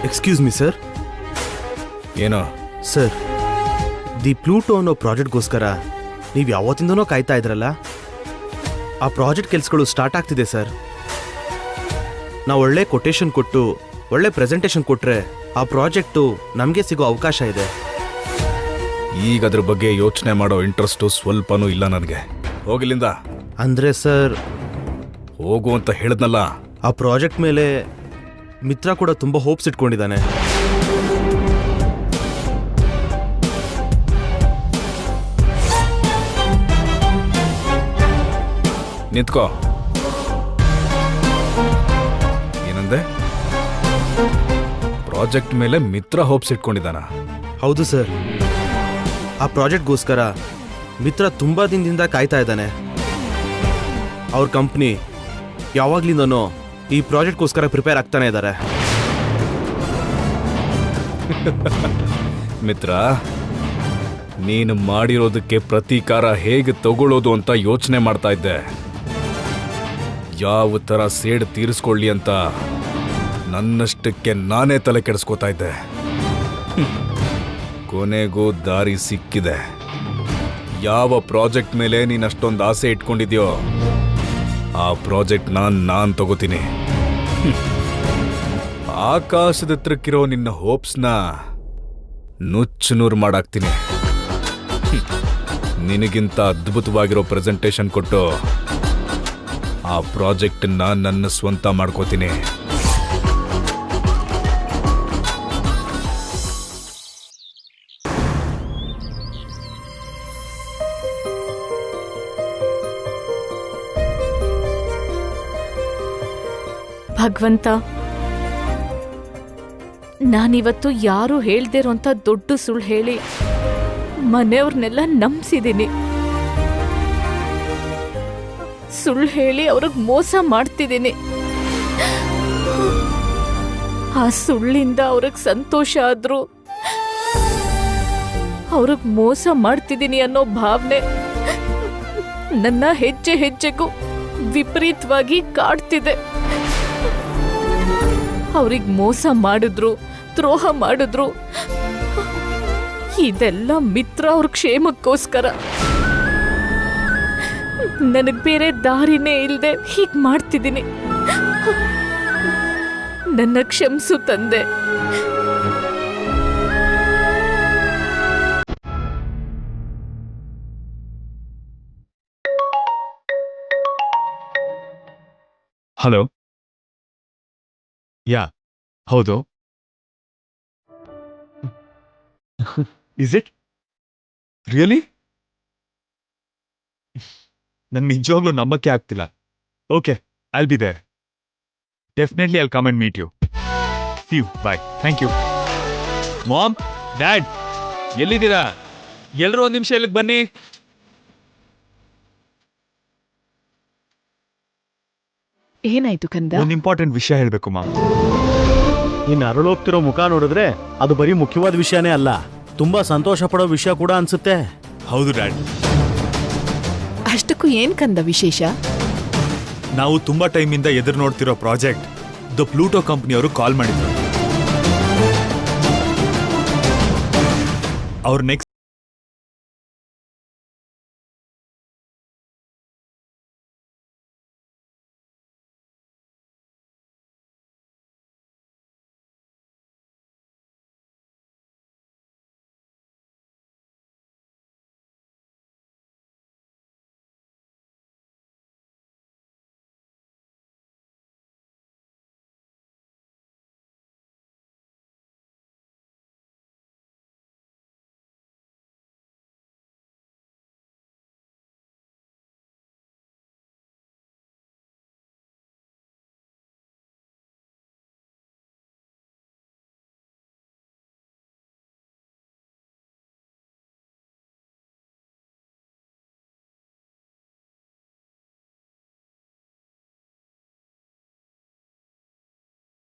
Excuse me sir. ಏನೋ sir, the Pluto ಅನ್ನೋ ಪ್ರಾಜೆಕ್ಟ್ಗೋಸ್ಕರ ನೀವು ಯಾವತ್ತಿಂದನೋ ಕಾಯ್ತಾ ಇದ್ರಲ್ಲ, ಆ ಪ್ರಾಜೆಕ್ಟ್ ಕೆಲಸಗಳು ಸ್ಟಾರ್ಟ್ ಆಗ್ತಿದೆ ಸರ್. ನಾವು ಒಳ್ಳೆ ಕೊಟೇಶನ್ ಕೊಟ್ಟು ಒಳ್ಳೆ ಪ್ರೆಸೆಂಟೇಷನ್ ಕೊಟ್ಟರೆ ಆ ಪ್ರಾಜೆಕ್ಟು ನಮಗೆ ಸಿಗೋ ಅವಕಾಶ ಇದೆ. ಈಗ ಅದ್ರ ಬಗ್ಗೆ ಯೋಚನೆ ಮಾಡೋ ಇಂಟ್ರೆಸ್ಟು ಸ್ವಲ್ಪನೂ ಇಲ್ಲ ನನಗೆ. ಹೋಗಿಲ್ಲಿಂದ. ಅಂದರೆ ಸರ್, ಹೋಗು ಅಂತ ಹೇಳಿದ್ನಲ್ಲ. ಆ ಪ್ರಾಜೆಕ್ಟ್ ಮೇಲೆ ಮಿತ್ರ ಕೂಡ ತುಂಬ ಹೋಪ್ಸ್ ಇಟ್ಕೊಂಡಿದ್ದಾನೆ. ನಿಂತ್ಕೋ. ಏನಂದೆ? ಪ್ರಾಜೆಕ್ಟ್ ಮೇಲೆ ಮಿತ್ರ ಹೋಪ್ಸ್ ಇಟ್ಕೊಂಡಿದ್ದಾನ? ಹೌದು ಸರ್. ಆ ಪ್ರಾಜೆಕ್ಟ್ಗೋಸ್ಕರ ಮಿತ್ರ ತುಂಬ ದಿನದಿಂದ ಕಾಯ್ತಾ ಇದ್ದಾನೆ. ಅವ್ರ ಕಂಪ್ನಿ ಯಾವಾಗ್ಲಿಂದನೋ ಈ ಪ್ರಾಜೆಕ್ಟ್ಗೋಸ್ಕರ ಪ್ರಿಪೇರ್ ಆಗ್ತಾನೆ ಇದ್ದಾರೆ. ಮಿತ್ರ, ನೀನು ಮಾಡಿರೋದಕ್ಕೆ ಪ್ರತೀಕಾರ ಹೇಗೆ ತಗೊಳ್ಳೋದು ಅಂತ ಯೋಚನೆ ಮಾಡ್ತಾ ಇದ್ದೆ. ಯಾವ ಥರ ಸೇಡು ತೀರಿಸ್ಕೊಳ್ಳಿ ಅಂತ ನನ್ನಷ್ಟಕ್ಕೆ ನಾನೇ ತಲೆ ಕೆಡಿಸ್ಕೋತಾ ಇದ್ದೆ. ಕೊನೆಗೂ ದಾರಿ ಸಿಕ್ಕಿದೆ. ಯಾವ ಪ್ರಾಜೆಕ್ಟ್ ಮೇಲೆ ನೀನು ಅಷ್ಟೊಂದು ಆಸೆ ಇಟ್ಕೊಂಡಿದ್ಯೋ ಆ ಪ್ರಾಜೆಕ್ಟ್ ನಾನು ತಗೋತೀನಿ. ಆಕಾಶದ ಹತ್ರಕ್ಕಿರೋ ನಿನ್ನ ಹೋಪ್ಸ್ನ ನುಚ್ಚು ನೂರು ಮಾಡಾಕ್ತೀನಿ. ನಿನಗಿಂತ ಅದ್ಭುತವಾಗಿರೋ ಪ್ರೆಸೆಂಟೇಷನ್ ಕೊಟ್ಟು ಆ ಪ್ರಾಜೆಕ್ಟನ್ನ ನನ್ನ ಸ್ವಂತ ಮಾಡ್ಕೋತೀನಿ. ಭಗವಂತ, ನಾನಿವತ್ತು ಯಾರು ಹೇಳ್ದೇ ಇರೋಂಥ ದೊಡ್ಡ ಸುಳ್ಳು ಹೇಳಿ ಮನೆಯವ್ರನ್ನೆಲ್ಲ ನಂಬಿಸಿದ್ದೀನಿ. ಸುಳ್ಳು ಹೇಳಿ ಅವ್ರಿಗೆ ಮೋಸ ಮಾಡ್ತಿದ್ದೀನಿ. ಆ ಸುಳ್ಳಿಂದ ಅವ್ರಿಗೆ ಸಂತೋಷ ಆದ್ರೂ ಅವ್ರಿಗೆ ಮೋಸ ಮಾಡ್ತಿದ್ದೀನಿ ಅನ್ನೋ ಭಾವನೆ ನನ್ನ ಹೆಜ್ಜೆ ಹೆಜ್ಜೆಗೂ ವಿಪರೀತವಾಗಿ ಕಾಡ್ತಿದೆ. ಅವ್ರಿಗೆ ಮೋಸ ಮಾಡಿದ್ರು, ದ್ರೋಹ ಮಾಡಿದ್ರು, ಇದೆಲ್ಲ ಮಿತ್ರ ಅವ್ರ ಕ್ಷೇಮಕ್ಕೋಸ್ಕರ. ನನಗ್ ಬೇರೆ ದಾರಿನೇ ಇಲ್ಲದೆ ಹೀಗ್ ಮಾಡ್ತಿದ್ದೀನಿ. ನನ್ನ ಕ್ಷಮಿಸು ತಂದೆ. ಹಲೋ. ಯಾ, ಹೌದು. Is it really? ನನ್ಗೆ ನಿಜವಾಗ್ಲೂ ನಂಬಕ್ಕೆ ಆಗ್ತಿಲ್ಲ. Okay, I'll be there. Definitely I'll come and meet you. See you. Bye. Thank you. Mom, dad, ಎಲ್ಲಿದ್ದೀರಾ? ಎಲ್ಲರೂ ಒಂದು ನಿಮಿಷ ಇಲ್ಲಿಗೆ ಬನ್ನಿ. ಏನಾಯ್ತು ಕಂದ? ಒಂದು ಇಂಪಾರ್ಟೆಂಟ್ ವಿಷಯ ಹೇಳಬೇಕು ಮಾಮ್. ನೀನು ಅರಳೋಗ್ತಿರೋ ಮುಖ ನೋಡಿದ್ರೆ ಅದು ಬರೀ ಮುಖ್ಯವಾದ ವಿಷಯನೇ ಅಲ್ಲ, ತುಂಬಾ ಸಂತೋಷ ಪಡೋ ವಿಷಯ ಕೂಡ ಅನ್ಸುತ್ತೆ. ಹೌದು ಡ್ಯಾಡ್. ಅಷ್ಟಕ್ಕೂ ಏನ್ ಕಂದ ವಿಶೇಷ? ನಾವು ತುಂಬಾ ಟೈಮಿಂದ ಎದುರು ನೋಡ್ತಿರೋ ಪ್ರಾಜೆಕ್ಟ್ ದ ಪ್ಲೂಟೋ ಕಂಪ್ನಿಯವರು ಕಾಲ್ ಮಾಡಿದ್ರು. ಅವ್ರ ನೆಕ್ಸ್ಟ್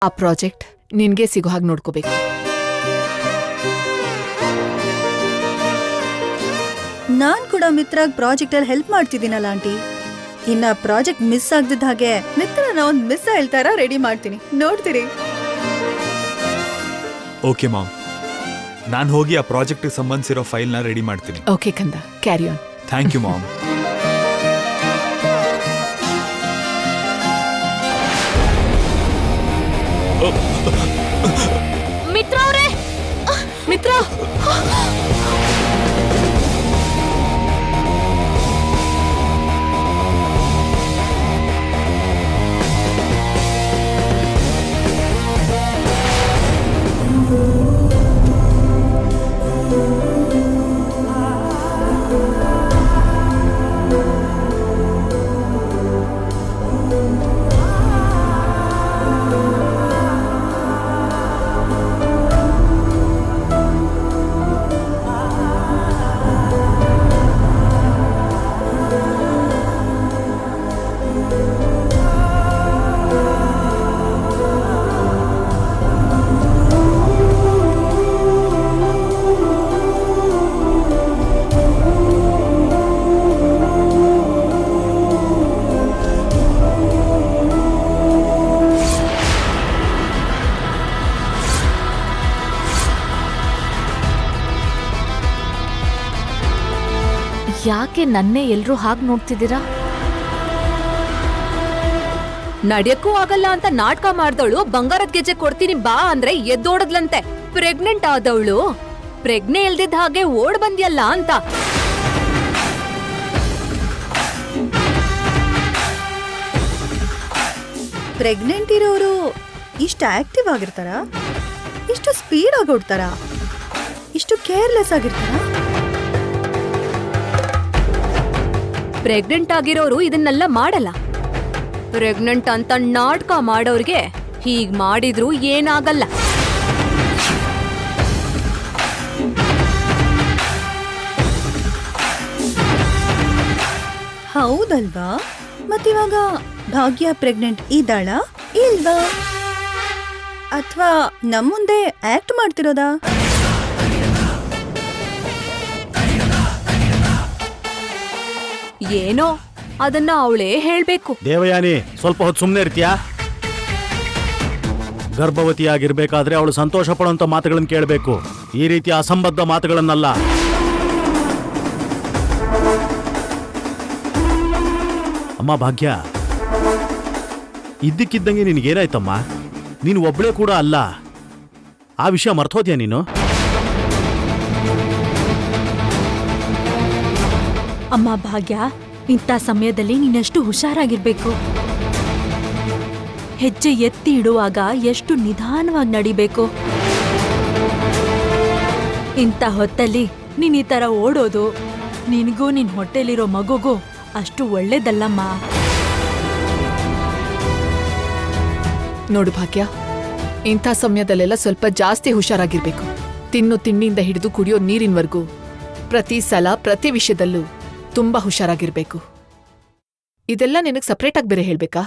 ಆ ಪ್ರಾಜೆಕ್ಟ್ ನಿನ್ಗೆ ಸಿಗೋ ಹಾಗೆ ನೋಡ್ಕೋಬೇಕು. ನಾನ್ ಕೂಡ ಮಿತ್ರಾಗ್ ಪ್ರಾಜೆಕ್ಟ್ ಅಲ್ಲಿ ಹೆಲ್ಪ್ ಮಾಡ್ತಿದ್ದೀನಲ್ಲ ಆಂಟಿ. ಇನ್ನ ಪ್ರಾಜೆಕ್ಟ್ ಮಿಸ್ ಆಗದಿದ್ದ ಹಾಗೆ ಮಿತ್ರನ ಒಂದ್ ಮಿಸ್ ಹೇಳ್ತಾರ ರೆಡಿ ಮಾಡ್ತೀನಿ, ನೋಡ್ತೀರಿ. ಓಕೆ ಮಾಮ್, ನಾನು ಹೋಗಿ ಆ ಪ್ರಾಜೆಕ್ಟ್ಗೆ ಸಂಬಂಧಿಸಿರೋ ಫೈಲ್ನ ರೆಡಿ ಮಾಡ್ತೀನಿ. ಓಕೆ ಕಂದ, carry on. Thank you mom. Mitra ಅವರೇ, ಮಿತ್ರ. ಯಾಕೆ ನನ್ನೇ ಎಲ್ರೂ ಹಾಗೆ ನೋಡ್ತಿದ್ದೀರಾ? ನಡ್ಯಕ್ಕೂ ಆಗಲ್ಲ ಅಂತ ನಾಟಕ ಮಾಡ್ದವಳು ಬಂಗಾರದ ಗೆಜ್ಜೆ ಕೊಡ್ತೀನಿ ಬಾ ಅಂದ್ರೆ ಎದ್ದೋಡದ್ಲಂತೆ. ಪ್ರೆಗ್ನೆಂಟ್ ಆದವಳು ಪ್ರೆಗ್ನೆ ಇಲ್ದಿದ್ದ ಹಾಗೆ ಓಡ್ ಬಂದ್ಯಲ್ಲ ಅಂತ. ಪ್ರೆಗ್ನೆಂಟ್ ಇರೋರು ಇಷ್ಟು ಆಕ್ಟಿವ್ ಆಗಿರ್ತಾರಾ? ಇಷ್ಟು ಸ್ಪೀಡ್ ಆಗಿ ಓಡ್ತಾರಾ? ಇಷ್ಟು ಕೇರ್ಲೆಸ್ ಆಗಿರ್ತಾರಾ? ಪ್ರೆಗ್ನೆಂಟ್ ಆಗಿರೋರು ಇದನ್ನೆಲ್ಲ ಮಾಡಲ್ಲ. ಪ್ರೆಗ್ನೆಂಟ್ ಅಂತ ನಾಟಕ ಮಾಡೋರ್ಗೆ ಹೀಗ್ ಮಾಡಿದ್ರು ಏನಾಗಲ್ಲ. ಹೌದಲ್ವಾ? ಮತ್ತಿವಾಗ ಭಾಗ್ಯ ಪ್ರೆಗ್ನೆಂಟ್ ಇದ್ದಾಳ ಇಲ್ವಾ? ಅಥವಾ ನಮ್ಮುಂದೆ ಆಕ್ಟ್ ಮಾಡ್ತಿರೋದಾ? ಏನೋ ಅದನ್ನ ಅವಳೇ ಹೇಳ್ಬೇಕು. ದೇವಯಾನಿ, ಸ್ವಲ್ಪ ಹೊತ್ತು ಸುಮ್ಮನೆ ಇರ್ತೀಯಾ? ಗರ್ಭವತಿಯಾಗಿರ್ಬೇಕಾದ್ರೆ ಅವಳು ಸಂತೋಷ ಪಡುವಂತ ಮಾತುಗಳನ್ನು ಕೇಳಬೇಕು, ಈ ರೀತಿ ಅಸಂಬದ್ಧ ಮಾತುಗಳನ್ನಲ್ಲ. ಅಮ್ಮ ಭಾಗ್ಯ, ಇದ್ದಕ್ಕಿದ್ದಂಗೆ ನಿನಗೇನಾಯ್ತಮ್ಮ? ನೀನು ಒಬ್ಬಳೇ ಕೂಡ ಅಲ್ಲ, ಆ ವಿಷಯ ಮರ್ತೋದ್ಯಾ ನೀನು? ಅಮ್ಮ ಭಾಗ್ಯ, ಇಂಥ ಸಮಯದಲ್ಲಿ ನೀನಷ್ಟು ಹುಷಾರಾಗಿರ್ಬೇಕು. ಹೆಜ್ಜೆ ಎತ್ತಿ ಇಡುವಾಗ ಎಷ್ಟು ನಿಧಾನವಾಗಿ ನಡಿಬೇಕು. ಇಂಥ ಹೊತ್ತಲ್ಲಿ ನೀನ್ ಈ ತರ ಓಡೋದು ನಿನಗೂ ನಿನ್ ಹೊಟ್ಟೆಲಿರೋ ಮಗುಗೂ ಅಷ್ಟು ಒಳ್ಳೇದಲ್ಲಮ್ಮ. ನೋಡು ಭಾಗ್ಯ, ಇಂಥ ಸಮಯದಲ್ಲೆಲ್ಲ ಸ್ವಲ್ಪ ಜಾಸ್ತಿ ಹುಷಾರಾಗಿರ್ಬೇಕು. ತಿನ್ನು ತಿಂಡಿಯಿಂದ ಹಿಡಿದು ಕುಡಿಯೋ ನೀರಿನವರೆಗೂ ಪ್ರತಿ ಸಲ ಪ್ರತಿ ವಿಷಯದಲ್ಲೂ ತುಂಬಾ ಹುಷಾರಾಗಿರ್ಬೇಕು. ಇದೆಲ್ಲ ನಿನಗೆ ಸಪ್ರೇಟಾಗಿ ಬೇರೆ ಹೇಳ್ಬೇಕಾ?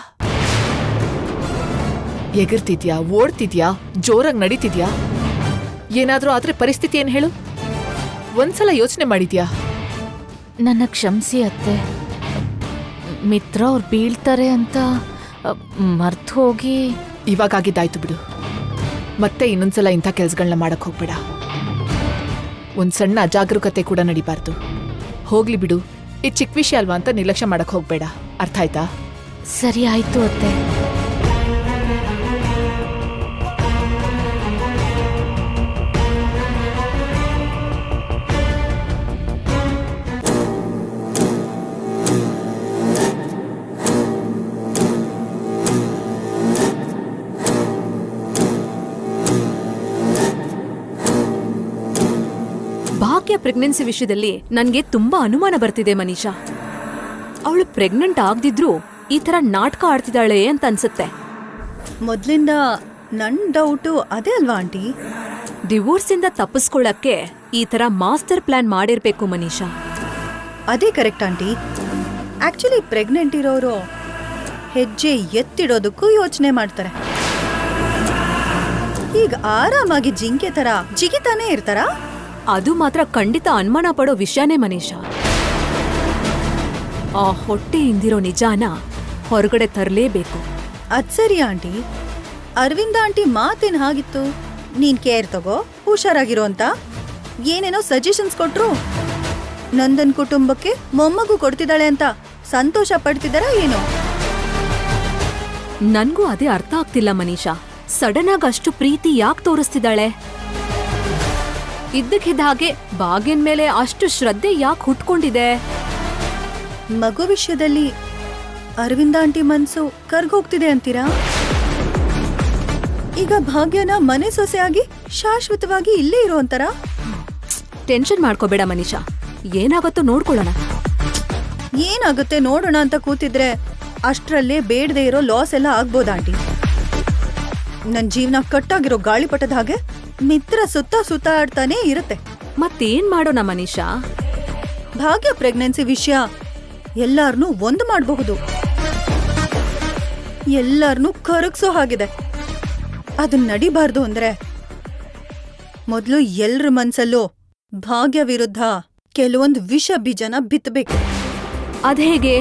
ಎಗರ್ತಿದ್ಯಾ, ಓಡ್ತಿದ್ಯಾ, ಜೋರಾಗಿ ನಡೀತಿದ್ಯಾ? ಏನಾದ್ರೂ ಆದ್ರೆ ಪರಿಸ್ಥಿತಿ ಏನ್ ಹೇಳು? ಒಂದ್ಸಲ ಯೋಚನೆ ಮಾಡಿದ್ಯಾ? ನನ್ನ ಕ್ಷಮಿಸಿ ಅತ್ತೆ. ಮಿತ್ರ ಅವ್ರು ಬೀಳ್ತಾರೆ ಅಂತ ಮರ್ತು ಹೋಗಿ. ಇವಾಗಾಗಿದ್ದಾಯ್ತು ಬಿಡು. ಮತ್ತೆ ಇನ್ನೊಂದ್ಸಲ ಇಂಥ ಕೆಲ್ಸಗಳನ್ನ ಮಾಡಕ್ ಹೋಗ್ಬೇಡ. ಒಂದ್ ಸಣ್ಣ ಅಜಾಗರೂಕತೆ ಕೂಡ ನಡಿಬಾರ್ದು. ಹೋಗ್ಲಿ ಬಿಡು, ಇದು ಚಿಕ್ಕ ವಿಷಯ ಅಲ್ವಾ ಅಂತ ನಿರ್ಲಕ್ಷ್ಯ ಮಾಡಕ್ ಹೋಗ್ಬೇಡ. ಅರ್ಥ ಆಯ್ತಾ? ಸರಿ ಆಯ್ತು ಅತ್ತೆ. ಭಾಗ್ಯ ಪ್ರೆಗ್ನೆನ್ಸಿ ವಿಷಯದಲ್ಲಿ ನನ್ಗೆ ತುಂಬಾ ಅನುಮಾನ ಬರ್ತಿದೆ ಮನೀಷಾ. ಅವಳು ಪ್ರೆಗ್ನೆಂಟ್ ಆಗದಿದ್ರು ಈ ತರ ನಾಟಕ ಆಡ್ತಿದ್ದಾಳೆ ಅಂತ ಅನ್ಸುತ್ತೆ. ಮೊದ್ಲಿಂದ ನನ್ ಡೌಟು ಅದೇ ಅಲ್ವಾ ಆಂಟಿ? ಡಿವೋರ್ಸ್ ಇಂದ ತಪ್ಪಿಸ್ಕೊಳ್ಳಕ್ಕೆ ಈ ತರ ಮಾಸ್ಟರ್ ಪ್ಲಾನ್ ಮಾಡಿರ್ಬೇಕು ಮನೀಷಾ. ಅದೇ ಕರೆಕ್ಟ್ ಆಂಟಿ. ಆಕ್ಚುಲಿ ಪ್ರೆಗ್ನೆಂಟ್ ಇರೋರು ಹೆಜ್ಜೆ ಎತ್ತಿಡೋದಕ್ಕೂ ಯೋಚನೆ ಮಾಡ್ತಾರೆ. ಈಗ ಆರಾಮಾಗಿ ಜಿಂಕೆ ತರ ಜಿಗಿತಾನೆ ಇರ್ತಾರ? ಅದು ಮಾತ್ರ ಖಂಡಿತ ಅನುಮಾನ ಪಡೋ ವಿಷಯನೇ ಮನೀಷಾ. ಆ ಹೊಟ್ಟೆ ಇಂದಿರೋ ನಿಜಾನ ಹೊರಗಡೆ ತರಲೇಬೇಕು. ಅದ್ ಸರಿ ಆಂಟಿ. ಅರವಿಂದ ಆಂಟಿ ಮಾತೇನ್ ಹಾಗಿತ್ತು? ನೀನ್ ಕೇರ್ ತಗೋ, ಹುಷಾರಾಗಿರೋ ಅಂತ ಏನೇನೋ ಸಜೆಷನ್ಸ್ ಕೊಟ್ರು. ನಂದನ್ ಕುಟುಂಬಕ್ಕೆ ಮೊಮ್ಮಗು ಕೊಡ್ತಿದ್ದಾಳೆ ಅಂತ ಸಂತೋಷ ಪಡ್ತಿದ್ದಾರಾ ಏನೋ? ನನ್ಗೂ ಅದೇ ಅರ್ಥ ಆಗ್ತಿಲ್ಲ ಮನೀಷಾ. ಸಡನ್ ಆಗಿ ಅಷ್ಟು ಪ್ರೀತಿ ಯಾಕೆ ತೋರಿಸ್ತಿದ್ದಾಳೆ? ಇದ್ದಕ್ಕಿದ್ದ ಹಾಗೆ ಭಾಗ್ಯನ್ ಮೇಲೆ ಅಷ್ಟು ಶ್ರದ್ಧೆ ಯಾಕೆ ಹುಟ್ಕೊಂಡಿದೆ? ಮಗು ವಿಷಯದಲ್ಲಿ ಅರವಿಂದ ಆಂಟಿ ಮನ್ಸು ಕರ್ಗೋಗ್ತಿದೆ ಅಂತೀರಾ? ಈಗ ಭಾಗ್ಯನ ಮನೆ ಸೊಸೆಯಾಗಿ ಶಾಶ್ವತವಾಗಿ ಇಲ್ಲೇ ಇರೋ ಅಂತಾರ? ಟೆನ್ಷನ್ ಮಾಡ್ಕೋಬೇಡ ಮನೀಷಾ, ಏನಾಗತ್ತೋ ನೋಡ್ಕೊಳ್ಳೋಣ. ಏನಾಗುತ್ತೆ ನೋಡೋಣ ಅಂತ ಕೂತಿದ್ರೆ ಅಷ್ಟ್ರಲ್ಲೇ ಬೇಡದೆ ಇರೋ ಲಾಸ್ ಎಲ್ಲ ಆಗ್ಬೋದ ಆಂಟಿ? ನನ್ ಜೀವನ ಕಟ್ಟಾಗಿರೋ ಗಾಳಿಪಟದ ಹಾಗೆ ಮಿತ್ರ ಸುತ್ತ ಆಡ್ತಾನೆ ಇರುತ್ತೆ. ಮತ್ತೇನ್ ಮಾಡೋಣ ಮನೀಷಾ? ಭಾಗ್ಯ ಪ್ರೆಗ್ನೆನ್ಸಿ ವಿಷಯ ಎಲ್ಲಾರ್ನೂ ಒಂದು ಮಾಡಬಹುದು, ಎಲ್ಲಾರ್ನೂ ಕರಗ್ಸೋ ಹಾಗಿದೆ. ಅದನ್ನ ನಡಿಬಾರ್ದು ಅಂದ್ರೆ ಮೊದಲು ಎಲ್ರ ಮನ್ಸಲ್ಲೂ ಭಾಗ್ಯ ವಿರುದ್ಧ ಕೆಲವೊಂದು ವಿಷ ಬೀಜನ ಬಿತ್ತಬೇಕು. ಅದ್ಹೇಗೆ?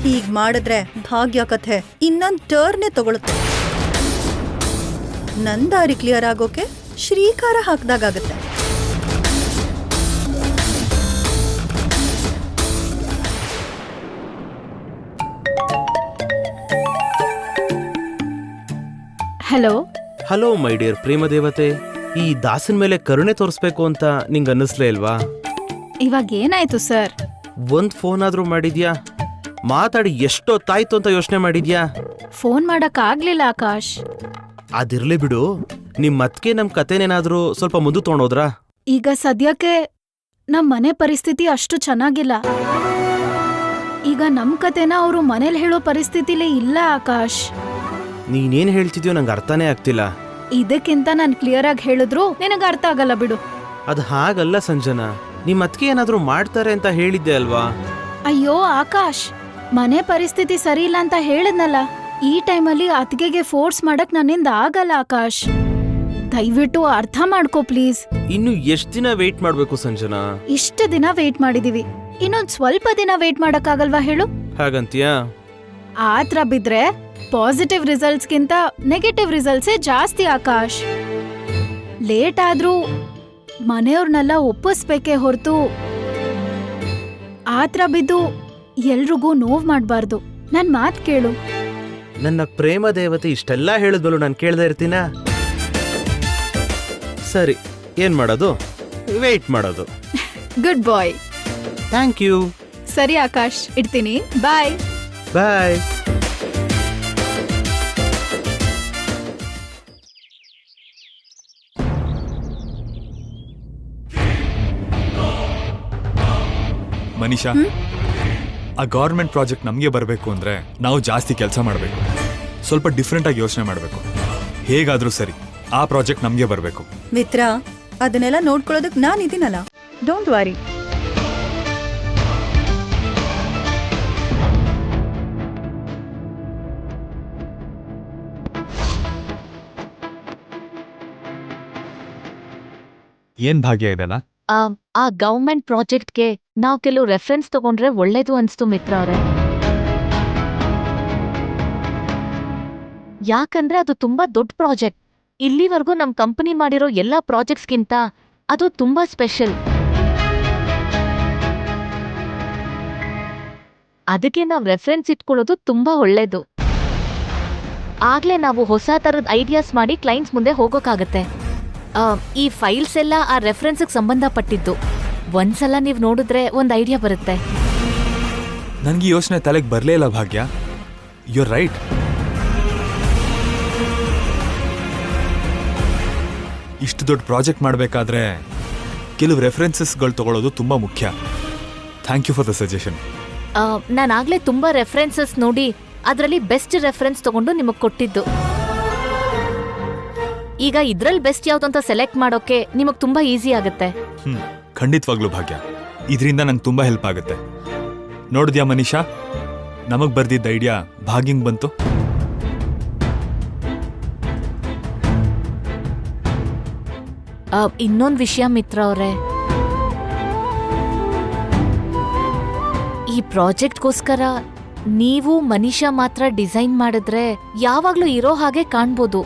ಹೀಗ್ ಮಾಡಿದ್ರೆ ಭಾಗ್ಯ ಕಥೆ ಇನ್ನೊಂದ್ ಟರ್ನೇ ತಗೊಳುತ್ತೆ. ನನ್ ದಾರಿ ಕ್ಲಿಯರ್ ಆಗೋಕೆ ಶ್ರೀಕಾರ ಹಾಕ್ದಾಗತ್ತೆ. ಹಲೋ. ಹಲೋ ಮೈ ಡಿಯರ್ ಪ್ರೇಮ ದೇವತೆ. ಈ ದಾಸನ್ ಮೇಲೆ ಕರುಣೆ ತೋರಿಸ್ಬೇಕು ಅಂತ ನಿಂಗೆ ಅನ್ನಿಸ್ಲೇ ಇಲ್ವಾ? ಇವಾಗ ಏನಾಯ್ತು ಸರ್? ಒಂದ್ ಫೋನ್ ಆದ್ರೂ ಮಾಡಿದ್ಯಾ? ಮಾತಾಡಿ ಎಷ್ಟೊತ್ತಾಯ್ತು ಅಂತ ಯೋಚನೆ ಮಾಡಿದ್ಯಾ? ಫೋನ್ ಮಾಡಕ್ ಆಗ್ಲಿಲ್ಲ ಆಕಾಶ್. ಅದಿರ್ಲಿ ಬಿಡು, ನಿಮ್ ಅತ್ಗೆ ನಮ್ ಕತೆನೇನಾದ್ರೂ ಸ್ವಲ್ಪ ಮುಂದೆ ತೊಗೊಂಡೋದ್ರಾ? ಈಗ ಸದ್ಯಕ್ಕೆ ನಮ್ ಮನೆ ಪರಿಸ್ಥಿತಿ ಅಷ್ಟು ಚೆನ್ನಾಗಿಲ್ಲ. ಈಗ ನಮ್ ಕತೆನ ಅವರು ಮನೇಲಿ ಹೇಳೋ ಪರಿಸ್ಥಿತಿಲೇ ಇಲ್ಲ ಆಕಾಶ್. ನೀನೇನ್ ಹೇಳ್ತಿದ್ಯೋ ನಂಗೆ ಅರ್ಥನೇ ಆಗ್ತಿಲ್ಲ. ಇದಕ್ಕಿಂತ ನಾನ್ ಕ್ಲಿಯರ್ ಆಗಿ ಹೇಳಿದ್ರು ನಿನಗ ಅರ್ಥ ಆಗಲ್ಲ ಬಿಡು. ಅದು ಹಾಗಲ್ಲ ಸಂಜನಾ, ನಿಮ್ ಅತ್ಗೆ ಏನಾದ್ರೂ ಮಾಡ್ತಾರೆ ಅಂತ ಹೇಳಿದ್ದೆ ಅಲ್ವಾ? ಅಯ್ಯೋ ಆಕಾಶ್, ಮನೆ ಪರಿಸ್ಥಿತಿ ಸರಿ ಇಲ್ಲ ಅಂತ ಹೇಳಿದ್ನಲ್ಲ. ಈ ಟೈಮಲ್ಲಿ ಅತ್ಗೆಗೆ ಫೋರ್ಸ್ ಮಾಡಕ್ ನನ್ನಿಂದ ಆಗಲ್ಲ ಆಕಾಶ್. ದಯವಿಟ್ಟು ಅರ್ಥ ಮಾಡ್ಕೋ ಪ್ಲೀಸ್. ಇನ್ನು ಎಷ್ಟ್ ದಿನ ವೇಟ್ ಮಾಡ್ಬೇಕು ಸಂಜನಾ? ಇಷ್ಟು ದಿನ ವೇಟ್ ಮಾಡಿದೀವಿ, ಇನ್ನೊಂದ್ ಸ್ವಲ್ಪ ದಿನ ವೇಟ್ ಮಾಡಕ್ಕಾಗಲ್ವಾ ಹೇಳು? ಹಾಗಂತೀಯಾ? ಆತ್ರ ಬಿದ್ರೆ ಪಾಸಿಟಿವ್ ರಿಸಲ್ಟ್ಸ್ಗಿಂತ ನೆಗೆಟಿವ್ ರಿಸಲ್ಟ್ಸೇ ಜಾಸ್ತಿ ಆಕಾಶ್. ಲೇಟ್ ಆದ್ರೂ ಮನೆಯವ್ರನ್ನೆಲ್ಲ ಒಪ್ಪಿಸ್ಬೇಕೇ ಹೊರತು ಆತ್ರ ಬಿದ್ದು ಎಲ್ರಿಗೂ ನೋವ್ ಮಾಡ್ಬಾರ್ದು. ನನ್ ಮಾತ್ ಕೇಳು. ನನ್ನ ಪ್ರೇಮ ದೇವತೆ ಇಷ್ಟೆಲ್ಲ ಹೇಳಿದ್ವಲ್ಲ, ನಾನು ಕೇಳ್ದೆ ಇರ್ತೀನ? ಸರಿ, ಏನ್ ಮಾಡೋದು? ವೇಟ್ ಮಾಡೋದು. Good boy. Thank you. ಸರಿ ಆಕಾಶ್, ಇಡ್ತೀನಿ. ಬಾಯ್ ಬಾಯ್. ಮನೀಷಾ, ಆ ಗೌರ್ಮೆಂಟ್ ಪ್ರಾಜೆಕ್ಟ್ ನಮಗೆ ಬರಬೇಕು ಅಂದ್ರೆ ನಾವು ಜಾಸ್ತಿ ಕೆಲಸ ಮಾಡಬೇಕು, ಸ್ವಲ್ಪ ಡಿಫ್ರೆಂಟ್ ಆಗಿ ಯೋಚನೆ ಮಾಡಬೇಕು. ಹೇಗಾದ್ರೂ ಸರಿ, ಆ ಪ್ರಾಜೆಕ್ಟ್ ನಮಗೆ ಬರಬೇಕು. ಮಿತ್ರ, ಅದನ್ನೆಲ್ಲ ನೋಡ್ಕೊಳ್ಳೋದಕ್ ನಾನ್ ಇದೀನಲ್ಲ, ಡೋಂಟ್ ವಾರಿ. ಏನ್ ಭಾಗ್ಯ ಇದೆಲ್ಲ? ಆ ಗವರ್ಮೆಂಟ್ ಪ್ರಾಜೆಕ್ಟ್ಗೆ ನಾವು ಕೆಲವು ರೆಫರೆನ್ಸ್ ತಗೊಂಡ್ರೆ ಒಳ್ಳೇದು ಅನ್ಸ್ತು ಮಿತ್ರ ಅವರೇ. ಯಾಕಂದ್ರೆ ಅದು ತುಂಬಾ ದೊಡ್ಡ ಪ್ರಾಜೆಕ್ಟ್. ಇಲ್ಲಿವರೆಗೂ ನಮ್ ಕಂಪನಿ ಮಾಡಿರೋ ಎಲ್ಲಾ ಪ್ರಾಜೆಕ್ಟ್ಸ್ಗಿಂತ ಅದು ತುಂಬಾ ಸ್ಪೆಷಲ್. ಅದಕ್ಕೆ ನಾವು ರೆಫರೆನ್ಸ್ ಇಟ್ಕೊಳ್ಳೋದು ತುಂಬಾ ಒಳ್ಳೇದು. ಆಗ್ಲೇ ನಾವು ಹೊಸ ತರದ ಐಡಿಯಾಸ್ ಮಾಡಿ ಕ್ಲೈಂಟ್ಸ್ ಮುಂದೆ ಹೋಗೋಕ್ಕಾಗತ್ತೆ. ಈ ಫೈಲ್ಸ್ ಎಲ್ಲ ಆ ರೆಫರೆನ್ಸ್ಗೆ ಸಂಬಂಧಪಟ್ಟಿದ್ದು. ಒಂದ್ಸಲ ನೀವು ನೋಡಿದ್ರೆ ಒಂದು ಐಡಿಯಾ ಬರುತ್ತೆ. ನನ್ಗೆ ಯೋಚನೆ ತಲೆಗೆ ಬರಲೇ ಇಲ್ಲ ಭಾಗ್ಯ. You are right. ಇಷ್ಟು ದೊಡ್ಡ ಪ್ರಾಜೆಕ್ಟ್ ಮಾಡಬೇಕಾದ್ರೆ ಕೆಲವು ರೆಫರೆನ್ಸಸ್ಗಳು ತಗೊಳ್ಳೋದು ತುಂಬಾ ಮುಖ್ಯ. Thank you for the suggestion. ನಾನಾಗ್ಲೇ ತುಂಬಾ ರೆಫರೆನ್ಸಸ್ ನೋಡಿ ಅದರಲ್ಲಿ ಬೆಸ್ಟ್ ರೆಫರೆನ್ಸ್ ತಗೊಂಡು ನಿಮಗೆ ಕೊಟ್ಟಿದ್ದು. ಈಗ ಇದ್ರಲ್ಲಿ ಬೆಸ್ಟ್ ಯಾವ್ದು ಅಂತ ಸೆಲೆಕ್ಟ್ ಮಾಡೋಕೆ ನಿಮಗೆ ತುಂಬಾ ಈಸಿ ಆಗುತ್ತೆ. ಖಂಡಿತವಾಗ್ಲೂ ಭಾಗ್ಯ, ಇದರಿಂದ ನಂಗೆ ತುಂಬಾ ಹೆಲ್ಪ್ ಆಗುತ್ತೆ. ನೋಡಿದ್ಯಾ ಮನೀಷಾ, ನಮಗ್ ಬರ್ದಿದ್ದ ಐಡಿಯಾ ಭಾಗ್ಯಂಗ್ ಬಂತು. ಇನ್ನೊಂದ್ ವಿಷಯ ಮಿತ್ರ ಅವ್ರೆ, ಈ ಪ್ರಾಜೆಕ್ಟ್ಗೋಸ್ಕರ ನೀವು ಮನೀಷಾ ಮಾತ್ರ ಡಿಸೈನ್ ಮಾಡಿದ್ರೆ ಯಾವಾಗ್ಲೂ ಇರೋ ಹಾಗೆ ಕಾಣ್ಬೋದು.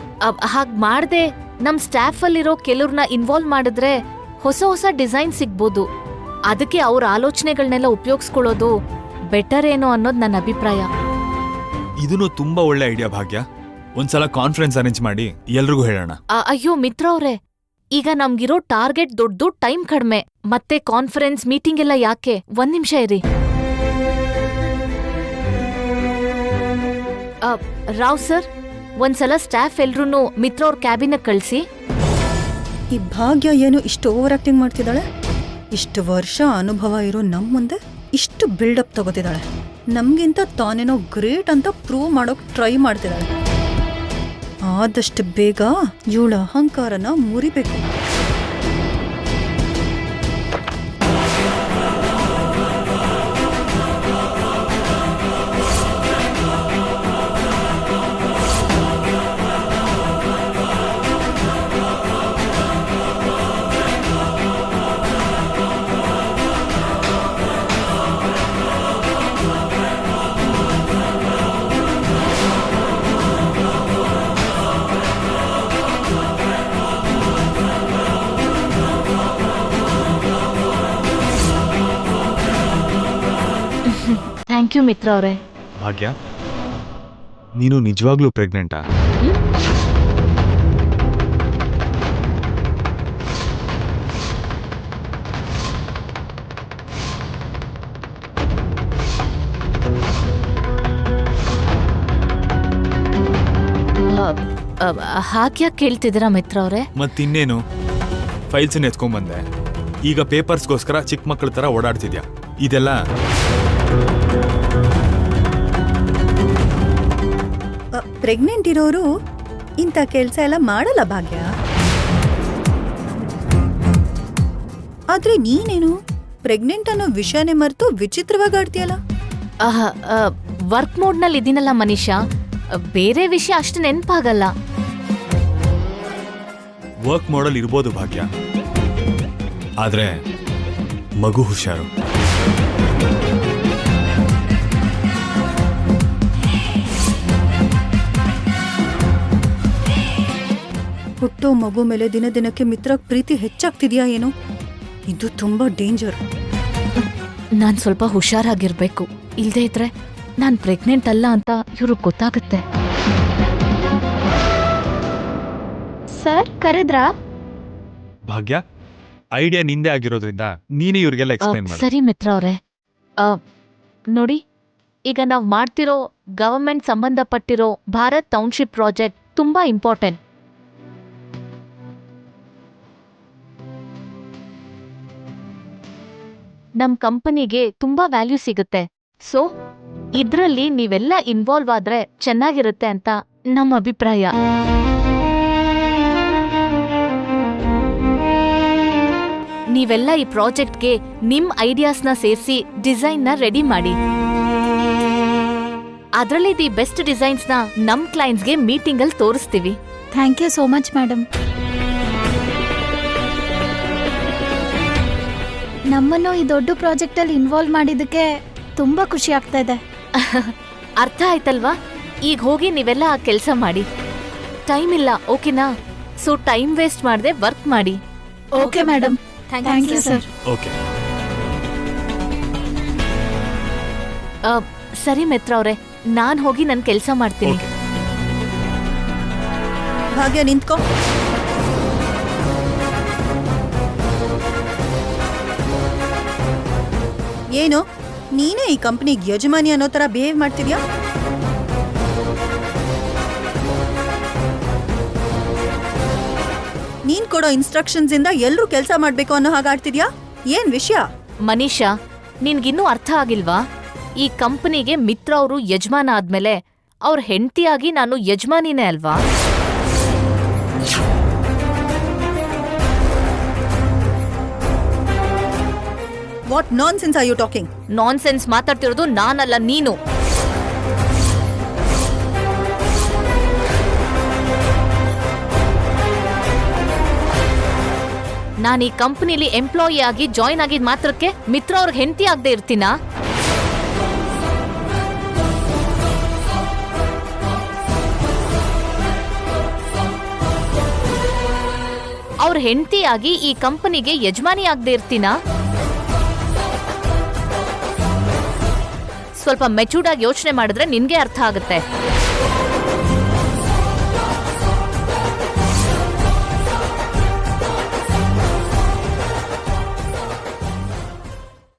ಹಾಗ್ ಮಾಡ್ದೆ ನಮ್ ಸ್ಟಾಫ್ ಅಲ್ಲಿರೋ ಕೆಲವ್ರನ್ನ ಇನ್ವಾಲ್ವ್ ಮಾಡಿದ್ರೆ ಹೊಸ ಹೊಸ ಡಿಸೈನ್ ಸಿಗ್ಬೋದು. ಅದಕ್ಕೆ ಅವ್ರ ಆಲೋಚನೆಗಳನ್ನೆಲ್ಲ ಉಪಯೋಗಿಸ್ಕೊಳ್ಳೋದು ಬೆಟರ್ ಏನೋ ಅನ್ನೋದು ನನ್ನ ಅಭಿಪ್ರಾಯ. ಇದನ್ನು ತುಂಬಾ ಒಳ್ಳೆ ಐಡಿಯಾ ಭಾಗ್ಯ. ಒಂದ್ಸಲ ಕಾನ್ಫರೆನ್ಸ್ ಅರೇಂಜ್ ಮಾಡಿ ಎಲ್ರಿಗೂ ಹೇಳೋಣ. ಅಯ್ಯೋ ಮಿತ್ರ ಅವ್ರೆ, ಈಗ ನಮ್ಗಿರೋ ಟಾರ್ಗೆಟ್ ದೊಡ್ಡದು, ಟೈಮ್ ಕಡಿಮೆ, ಮತ್ತೆ ಕಾನ್ಫರೆನ್ಸ್ ಮೀಟಿಂಗ್ ಎಲ್ಲ ಯಾಕೆ? ಒಂದ್ ನಿಮಿಷ ಇರಿ. ರಾವ್ ಸರ್, ಒಂದ್ಸಲ ಸ್ಟಾಫ್ ಎಲ್ರೂ ಮಿತ್ರ ಅವ್ರ ಕ್ಯಾಬಿನ್ ಕಳ್ಸಿ. ಈ ಭಾಗ್ಯ ಏನು ಇಷ್ಟು ಓವರ್ ಆಕ್ಟಿಂಗ್ ಮಾಡ್ತಿದ್ದಾಳೆ? ಇಷ್ಟು ವರ್ಷ ಅನುಭವ ಇರೋ ನಮ್ಮ ಮುಂದೆ ಇಷ್ಟು ಬಿಲ್ಡಪ್ ತಗೋತಿದ್ದಾಳೆ. ನಮ್ಗಿಂತ ತಾನೇನೋ ಗ್ರೇಟ್ ಅಂತ ಪ್ರೂವ್ ಮಾಡೋಕ್ ಟ್ರೈ ಮಾಡ್ತಿದ್ದಾಳೆ. ಆದಷ್ಟು ಬೇಗ ಇವಳ ಅಹಂಕಾರನ ಮುರಿಬೇಕು. ಥ್ಯಾಂಕ್ ಯು ಮಿತ್ರ ಅವ್ರೆ. ಭಾಗ್ಯ, ನೀನು ನಿಜವಾಗ್ಲೂ ಪ್ರೆಗ್ನೆಂಟಾ? ಹಾಗ್ಯಾಕೆ ಕೇಳ್ತಿದ್ದೀರಾ ಮಿತ್ರ ಅವ್ರೆ? ಮತ್ತಿನ್ನೇನು, ಫೈಲ್ಸನ್ನ ಎತ್ಕೊಂಡ್ಬಂದೆ. ಈಗ ಪೇಪರ್ಸ್ಗೋಸ್ಕರ ಚಿಕ್ಕ ಮಕ್ಕಳ ಥರ ಓಡಾಡ್ತಿದ್ಯಾ. ಇದೆಲ್ಲ ಪ್ರೆಗ್ನೆಂಟ್ ಇರೋರು ಇಂಥ ಕೆಲಸ ಎಲ್ಲ ಮಾಡಲ್ಲ ಭಾಗ್ಯ. ಆದ್ರೆ ನೀನೇನು ಪ್ರೆಗ್ನೆಂಟ್ ಅನ್ನೋ ವಿಷಯನೇ ಮರೆತು ವಿಚಿತ್ರವಾಗಿ ಆಡ್ತೀಯಲ್ಲ. ವರ್ಕ್ ಮೋಡ್ನಲ್ಲಿ ಇದೀನಲ್ಲ ಮನೀಷಾ, ಬೇರೆ ವಿಷಯ ಅಷ್ಟು ನೆನಪಾಗಲ್ಲ. ವರ್ಕ್ ಮಾಡಲ್ ಇರ್ಬೋದು ಭಾಗ್ಯ, ಆದ್ರೆ ಮಗು ಹುಷಾರು. ಹುಟ್ಟೋ ಮಗು ಮೇಲೆ ದಿನ ದಿನಕ್ಕೆ ಮಿತ್ರ ಪ್ರೀತಿ ಹೆಚ್ಚಾಗ್ತಿದ್ಯಾ ಏನೋ? ಇದು ತುಂಬಾ ಡೇಂಜರ್. ನಾನ್ ಸ್ವಲ್ಪ ಹುಷಾರಾಗಿರ್ಬೇಕು, ಇಲ್ದೇ ಇದ್ರೆ ನಾನ್ ಪ್ರೆಗ್ನೆಂಟ್ ಅಲ್ಲ ಅಂತ ಇವ್ರಿಗೆ ಗೊತ್ತಾಗುತ್ತೆ. ಸರ್ ಕರೆದ್ರಾ? ಭಾಗ್ಯ, ಐಡಿಯಾ ನಿಂದೆ ಆಗಿರೋದ್ರಿಂದ ನೀನೇ ಇವ್ರಿಗೆಲ್ಲ ಎಕ್ಸ್ಪ್ಲೈನ್ ಮಾಡಿ. ಸರಿ ಮಿತ್ರ ಅವ್ರೆ, ನೋಡಿ, ಈಗ ನಾವ್ ಮಾಡ್ತಿರೋ ಗವರ್ಮೆಂಟ್ ಸಂಬಂಧಪಟ್ಟಿರೋ ಭಾರತ್ ಟೌನ್ಶಿಪ್ ಪ್ರಾಜೆಕ್ಟ್ ತುಂಬಾ ಇಂಪಾರ್ಟೆಂಟ್. ನಮ್ ಕಂಪನಿಗೆ ತುಂಬಾ ವ್ಯಾಲ್ಯೂ ಸಿಗುತ್ತೆ. ಸೊ ಇದ್ರಲ್ಲಿ ನೀವೆಲ್ಲ ಇನ್ವಾಲ್ವ್ ಆದ್ರೆ ಚೆನ್ನಾಗಿರುತ್ತೆ ಅಂತ ನಮ್ಮ ಅಭಿಪ್ರಾಯ. ನೀವೆಲ್ಲ ಈ ಪ್ರಾಜೆಕ್ಟ್ಗೆ ನಿಮ್ ಐಡಿಯಾಸ್ನ ಸೇರಿಸಿ ಡಿಸೈನ್ನ ರೆಡಿ ಮಾಡಿ. ಅದರಲ್ಲಿ ದಿ ಬೆಸ್ಟ್ ಡಿಸೈನ್ಸ್ನ ನಮ್ ಕ್ಲೈಂಟ್ಸ್ಗೆ ಮೀಟಿಂಗ್ ಅಲ್ಲಿ ತೋರಿಸ್ತೀವಿ. Thank you so much madam. ನಮ್ಮನ್ನು ಈ ದೊಡ್ಡ ಪ್ರಾಜೆಕ್ಟ್ ಅಲ್ಲಿ ಇನ್ವಾಲ್ವ್ ಮಾಡಿದ್ದಕ್ಕೆ ತುಂಬಾ ಖುಷಿ ಆಗ್ತಾ ಇದೆ. ಅರ್ಥ ಆಯ್ತಲ್ವಾ? ಈಗ ಹೋಗಿ ನೀವೆಲ್ಲ ಆ ಕೆಲಸ ಮಾಡಿ. ಟೈಮ್ ಇಲ್ಲ, ಓಕೆನಾ? ಸೊ ಟೈಮ್ ವೇಸ್ಟ್ ಮಾಡದೆ ವರ್ಕ್ ಮಾಡಿ. Okay madam. Thank you sir. Okay. ಸರಿ ಮಿತ್ರ ಅವ್ರೆ, ನಾನ್ ಹೋಗಿ ನನ್ ಕೆಲಸ ಮಾಡ್ತೀನಿ. ಭಾಗ್ಯ ನಿಂತ್ಕೋ. ಏನು ನೀನೇ ಈ ಕಂಪನಿಗೆ ಯಜಮಾನಿ ಅನ್ನೋ ತರ ಬಿಹೇವ್ ಮಾಡ್ತಿದ್ಯಾ? ನೀನ್ ಕೊಡೋ ಇನ್ಸ್ಟ್ರಕ್ಷನ್ಸ್ ಇಂದ ಎಲ್ರೂ ಕೆಲಸ ಮಾಡ್ಬೇಕು ಅನ್ನೋ ಹಾಗೆ ಆಡ್ತಿದ್ಯಾ? ಏನ್ ವಿಷಯ? ಮನೀಷಾ, ನಿನ್ಗಿನ್ನೂ ಅರ್ಥ ಆಗಿಲ್ವಾ? ಈ ಕಂಪನಿಗೆ ಮಿತ್ರ ಅವರು ಯಜಮಾನ ಆದ್ಮೇಲೆ ಅವ್ರ ಹೆಂಡತಿಯಾಗಿ ನಾನು ಯಜಮಾನಿನೇ ಅಲ್ವಾ? What nonsense are you talking? Nonsense ಮಾತಾಡ್ತಿರೋದು ನಾನಲ್ಲ, ನೀನು. ನಾನು ಈ ಕಂಪ್ನಿಲಿ ಎಂಪ್ಲಾಯಿ ಆಗಿ ಜಾಯ್ನ್ ಆಗಿದ್ ಮಾತ್ರಕ್ಕೆ ಮಿತ್ರ ಅವ್ರಿಗೆ ಹೆಂಡತಿ ಆಗದೆ ಇರ್ತೀನಾ? ಅವ್ರ ಹೆಂಡತಿಯಾಗಿ ಈ ಕಂಪನಿಗೆ ಯಜಮಾನಿ ಆಗದೆ ಇರ್ತೀನಾ? ಸ್ವಲ್ಪ ಮೆಚೂರ್ಡ್ ಆಗಿ ಯೋಚನೆ ಮಾಡಿದ್ರೆ ನಿನ್ಗೆ ಅರ್ಥ ಆಗುತ್ತೆ.